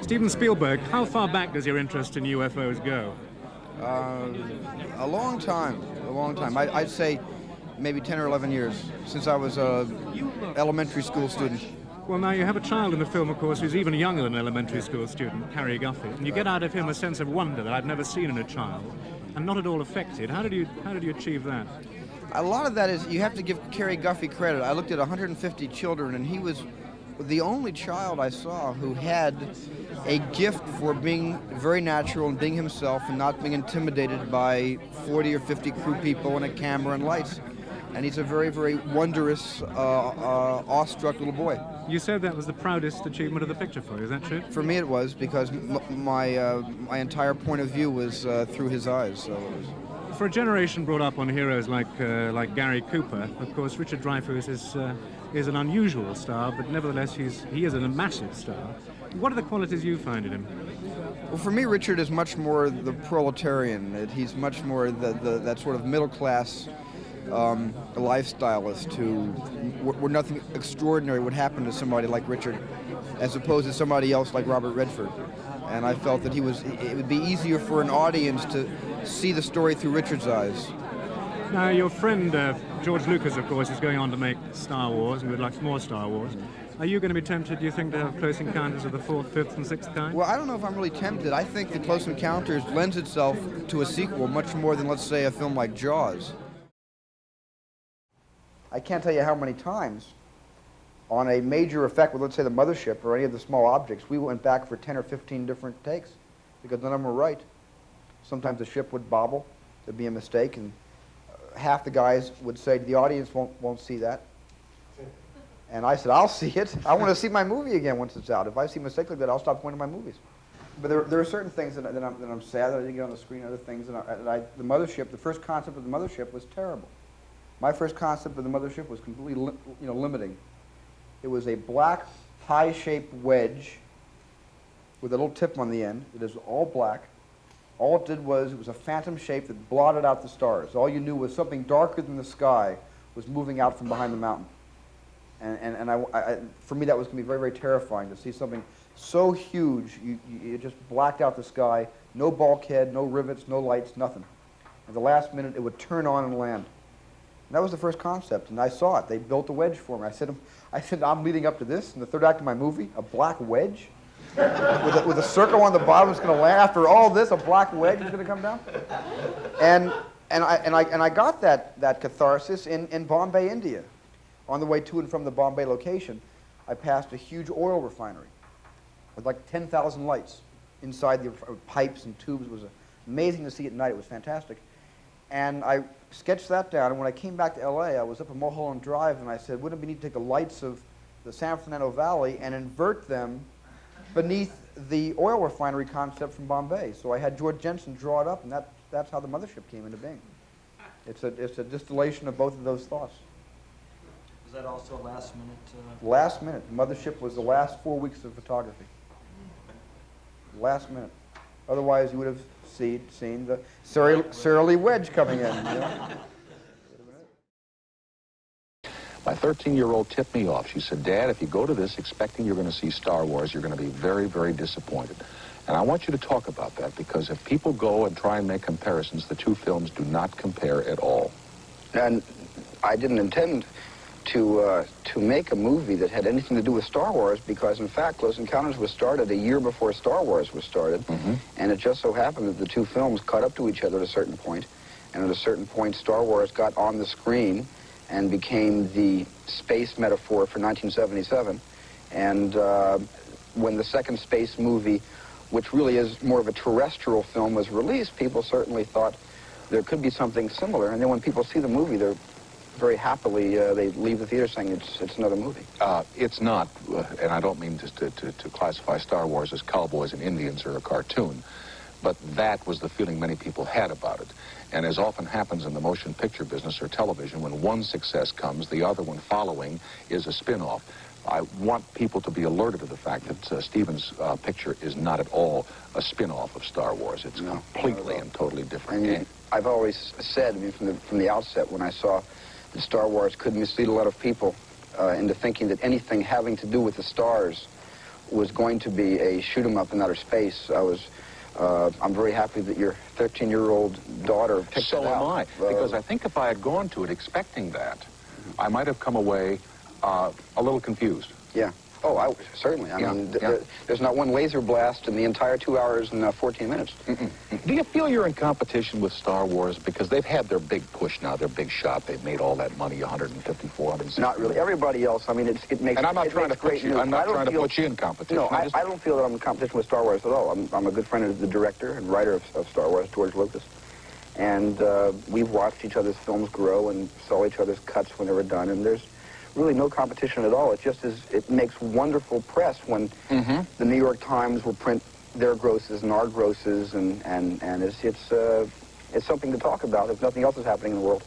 Steven Spielberg, how far back does your interest in UFOs go? A long time, a long time. I'd say maybe 10 or 11 years, since I was a elementary school student. Well, now you have a child in the film, of course, who's even younger than an elementary school student, Harry Guffey, and you get out of him a sense of wonder that I've never seen in a child, and not at all affected. How did you achieve that? A lot of that is, you have to give Harry Guffey credit. I looked at 150 children, and he was the only child I saw who had a gift for being very natural and being himself and not being intimidated by 40 or 50 crew people and a camera and lights. And he's a very, very wondrous, awestruck little boy. You said that was the proudest achievement of the picture for you, is that true? For me it was, because my entire point of view was through his eyes. So it was. For a generation brought up on heroes like Gary Cooper, of course, Richard Dreyfuss is an unusual star, but nevertheless he is a massive star. What are the qualities you find in him? Well, for me, Richard is much more the proletarian. He's much more that sort of middle-class lifestylist where nothing extraordinary would happen to somebody like Richard, as opposed to somebody else like Robert Redford. And I felt that it would be easier for an audience to see the story through Richard's eyes. Now, your friend George Lucas, of course, is going on to make Star Wars, and would like more Star Wars. Are you going to be tempted, do you think, to have Close Encounters of the Fourth, Fifth, and Sixth Kind? Well, I don't know if I'm really tempted. I think that Close Encounters lends itself to a sequel much more than, let's say, a film like Jaws. I can't tell you how many times on a major effect with, let's say, the mothership or any of the small objects, we went back for 10 or 15 different takes because none of them were right. Sometimes the ship would bobble, there'd be a mistake, and half the guys would say, the audience won't see that. And I said, I'll see it. I want to see my movie again once it's out. If I see a mistake like that, I'll stop going to my movies. But there are certain things that I'm sad that I didn't get on the screen, other things that the mothership, the first concept of the mothership was terrible. My first concept of the mothership was completely limiting. It was a black, pie-shaped wedge with a little tip on the end. It is all black. All it did was, it was a phantom shape that blotted out the stars. All you knew was something darker than the sky was moving out from behind the mountain. And for me, that was going to be very, very terrifying to see something so huge, it just blacked out the sky, no bulkhead, no rivets, no lights, nothing. At the last minute, it would turn on and land. And that was the first concept, and I saw it. They built a wedge for me. I said, I'm leading up to this in the third act of my movie, a black wedge with a circle on the bottom that's going to land. After all this, a black wedge is going to come down. And I got that catharsis in Bombay, India. On the way to and from the Bombay location, I passed a huge oil refinery with like 10,000 lights inside the pipes and tubes. It was amazing to see at night. It was fantastic. And I sketched that down, and when I came back to L.A., I was up at Mulholland Drive, and I said, wouldn't it be neat to take the lights of the San Fernando Valley and invert them beneath the oil refinery concept from Bombay? So I had George Jensen draw it up, and that's how the mothership came into being. It's a distillation of both of those thoughts. Was that also last minute? Last minute. The mothership was the last 4 weeks of photography. Last minute. Otherwise, you would have seen the Surly wedge coming in. You know? My 13-year-old tipped me off. She said, Dad, if you go to this expecting you're going to see Star Wars, you're going to be very, very disappointed. And I want you to talk about that, because if people go and try and make comparisons, the two films do not compare at all. And I didn't intend to make a movie that had anything to do with Star Wars, because in fact Close Encounters was started a year before Star Wars was started, and it just so happened that the two films caught up to each other at a certain point, and at a certain point Star Wars got on the screen and became the space metaphor for 1977, and when the second space movie, which really is more of a terrestrial film, was released, people certainly thought there could be something similar, and then when people see the movie, they're very happily, they leave the theater saying it's another movie. It's not, and I don't mean to classify Star Wars as cowboys and Indians or a cartoon, but that was the feeling many people had about it. And as often happens in the motion picture business or television, when one success comes, the other one following is a spin-off. I want people to be alerted to the fact that Steven's picture is not at all a spin-off of Star Wars. It's completely and totally different. And I've always said, I mean, from the outset, when I saw that Star Wars could mislead a lot of people into thinking that anything having to do with the stars was going to be a shoot 'em up in outer space. I'm very happy that your 13-year-old daughter picked So it out. am I, because I think if I had gone to it expecting that, I might have come away a little confused. Yeah. Oh, certainly. I mean, there's not one laser blast in the entire 2 hours and 14 minutes. Do you feel you're in competition with Star Wars? Because they've had their big push now, their big shot. They've made all that money, 150, 460. Not really. Everybody else, I mean, it makes. And I'm not it trying to makes great put you. news. I'm not I don't trying to feel- put you in competition. No, I just- I don't feel that I'm in competition with Star Wars at all. I'm a good friend of the director and writer of Star Wars, George Lucas. And we've watched each other's films grow and saw each other's cuts when they were done. And there's really no competition at all. It just is. It makes wonderful press when the New York Times will print their grosses and our grosses, and it's something to talk about if nothing else is happening in the world.